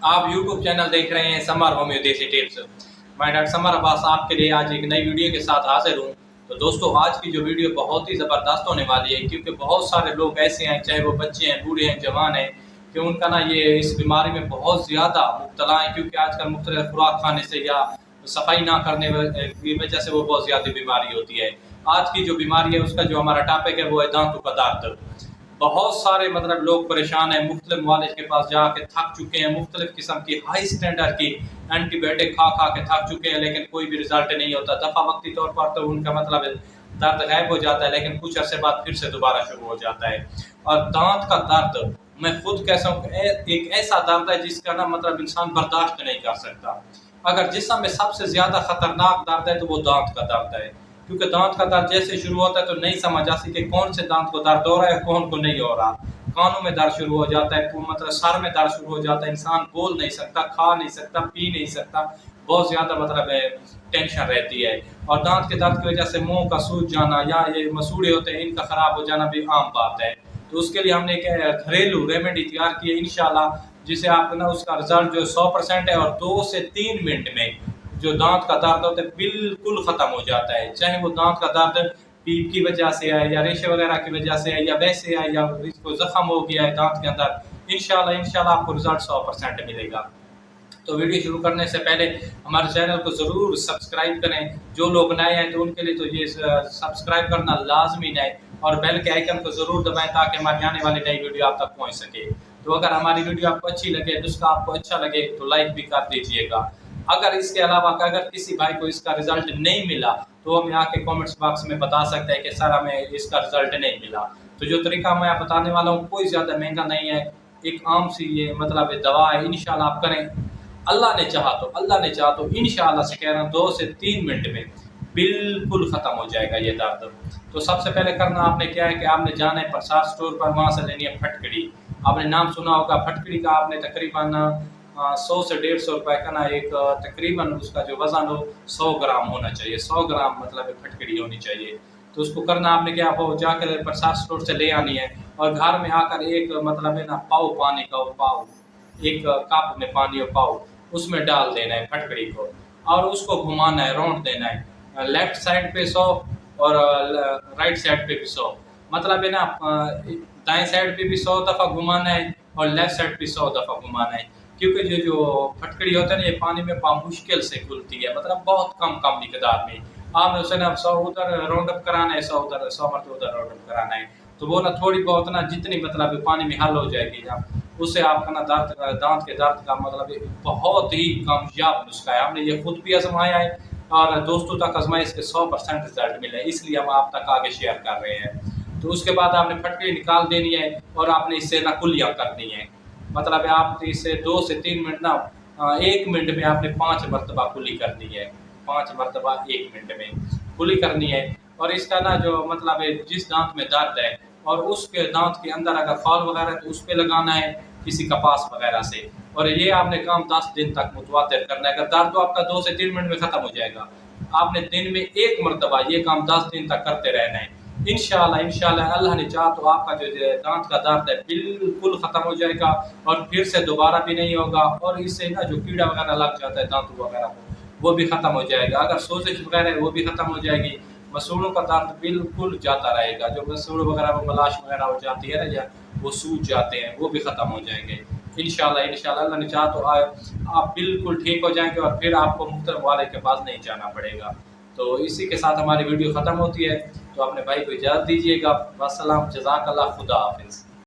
आप YouTube channel देख रहे हैं समर होम्योपैथी टिप्स। मैं डॉक्टर समर अब्बास आपके लिए आज एक नई वीडियो के साथ हाजिर हूँ। तो दोस्तों, आज की जो वीडियो बहुत ही ज़बरदस्त होने वाली है, क्योंकि बहुत सारे लोग ऐसे हैं, चाहे वो बच्चे हैं, बूढ़े हैं, जवान हैं, कि उनका ना ये इस बीमारी में बहुत ज़्यादा मुब्तला है, क्योंकि आजकल मुख्तलिफ खुराक खाने से या सफाई ना करने की वजह से वो बहुत ज़्यादा बीमारी होती है। आज की जो बीमारी है उसका जो हमारा टॉपिक है वो है दांतों का दर्द। बहुत सारे लोग परेशान हैं, मुख्तलिफ मुआलिज के पास जाके थक चुके हैं, मुख्तलिफ किस्म की हाई स्टैंडर्ड की एंटीबायोटिक खा खा के थक चुके हैं, लेकिन कोई भी रिजल्ट नहीं होता। दफ़ा वक्ती तौर पर तो उनका दर्द गायब हो जाता है, लेकिन कुछ अरसे बाद फिर से दोबारा शुरू हो जाता है। और दांत का दर्द मैं खुद कह सकूँ एक ऐसा दर्द है जिसका ना इंसान बर्दाश्त नहीं कर सकता। अगर जिस्म में सबसे ज़्यादा ख़तरनाक दर्द है तो वो दांत का दर्द है, क्योंकि दांत का दर्द जैसे शुरू होता है तो नहीं समझ आती कि कौन से दांत को दर्द हो रहा है, कौन को नहीं हो रहा। कानों में दर्द शुरू हो जाता है, सर में दर्द शुरू हो जाता है, इंसान बोल नहीं सकता, खा नहीं सकता, पी नहीं सकता, बहुत ज़्यादा टेंशन रहती है। और दांत के दर्द की वजह से मुंह का सूज जाना या ये मसूड़े होते हैं इनका ख़राब हो जाना भी आम बात है। तो उसके लिए हमने एक घरेलू रेमेडी तैयार की है इंशाल्लाह, जिसे आपको ना उसका रिजल्ट जो 100% है और 2 से 3 मिनट में जो दांत का दर्द होता है बिल्कुल ख़त्म हो जाता है। चाहे वो दांत का दर्द पीप की वजह से है या रेशे वगैरह की वजह से है या वैसे है या इसको ज़ख्म हो गया है दांत के अंदर, इंशाल्लाह आपको रिजल्ट 100% मिलेगा। तो वीडियो शुरू करने से पहले हमारे चैनल को ज़रूर सब्सक्राइब करें। जो लोग नए हैं तो उनके लिए तो ये सब्सक्राइब करना लाजमी है, और बेल के आइकन को ज़रूर दबाएं ताकि हमारी आने वाली नई वीडियो आप तक पहुंच सके। तो अगर हमारी वीडियो आपको अच्छी लगे, नुस्खा आपको अच्छा लगे तो लाइक भी कर दीजिएगा। अगर इसके अलावा अगर किसी भाई को इसका रिजल्ट नहीं मिला तो हमें आके कमेंट्स बॉक्स में बता सकते हैं कि सर हमें इसका रिजल्ट नहीं मिला। तो जो तरीका मैं बताने वाला हूँ कोई ज़्यादा महंगा नहीं है, एक आम सी ये दवा है। इंशाल्लाह आप करें, अल्लाह ने चाहा तो इंशाल्लाह से कह रहा हूँ 2 से 3 मिनट में बिल्कुल ख़त्म हो जाएगा ये दर्द। तो सबसे पहले करना आपने क्या है कि आपने जाना है प्रसाद स्टोर पर, वहाँ से लेनी है फटकड़ी। आपने नाम सुना होगा फटकड़ी का। आपने तकरीबन 100 से 150 रुपए का ना एक तकरीबन उसका जो वज़न हो 100 ग्राम होना चाहिए। 100 ग्राम फटकड़ी होनी चाहिए। तो उसको करना आपने क्या हो, जाकर प्रसाद स्टोर से ले आनी है और घर में आकर एक पाव पानी का पाव, एक कप में पानी और पाव उसमें डाल देना है फटकड़ी को, और उसको घुमाना है, राउंड देना है। लेफ्ट साइड पे 100 और राइट साइड पे भी 100, दाएं साइड पे भी 100 दफ़ा घुमाना है और लेफ्ट साइड पे 100 दफ़ा घुमाना है। क्योंकि जो फटकड़ी होता है ना, ये पानी में मुश्किल से घुलती है, बहुत कम मिकदार में। आपने उसे ना 100 उधर राउंड अप कराना है, 100 उधर, 100 मरतबा उधर राउंड अप कराना है। तो वो ना थोड़ी बहुत ना जितनी पानी में हल हो जाएगी ना, उससे आपका ना दांत के दर्द का बहुत ही कामयाब नुस्खा है। हमने ये खुद भी आजमाया है और दोस्तों तक आजमाया, इसके 100% रिजल्ट मिले, इसलिए हम आप तक आगे शेयर कर रहे हैं। तो उसके बाद आपने फटकड़ी निकाल देनी है और आपने इससे ना कुल्लियाँ करनी है। आप इसे 2 से 3 मिनट ना 1 मिनट में आपने 5 मरतबा कुल्ली करनी है। 5 मरतबा 1 मिनट में कुल्ली करनी है। और इसका ना जो जिस दांत में दर्द है और उसके दांत के अंदर अगर खौल वगैरह है तो उस पर लगाना है किसी कपास वगैरह से। और ये आपने काम 10 दिन तक मुतवातिर करना है। अगर दर्द तो आपका 2 से 3 मिनट में ख़त्म हो जाएगा। आपने दिन में 1 मरतबा ये काम 10 दिन तक करते रहना है। इंशाल्लाह अल्लाह ने चाहा तो आपका जो दांत का दर्द है बिल्कुल ख़त्म हो जाएगा और फिर से दोबारा भी नहीं होगा। और इससे ना जो कीड़ा वगैरह लग जाता है दांतों वगैरह को, वो भी ख़त्म हो जाएगा। अगर सोजिश वगैरह है वो भी ख़त्म हो जाएगी। मसूड़ों का दर्द बिल्कुल जाता रहेगा। जो मसूड़ वगैरह वो मलाश वगैरह हो जाती है ना, या वो सूज जाते हैं, वो भी ख़त्म हो जाएंगे। इंशाल्लाह अल्लाह ने चाहा तो आप बिल्कुल ठीक हो जाएंगे और फिर आपको मुख्तलिफ वाले के पास नहीं जाना पड़ेगा। तो इसी के साथ हमारी वीडियो ख़त्म होती है। तो अपने भाई को इजाज़त दीजिएगा। वस्सलाम, जज़ाकल्लाह, खुदा हाफिज़।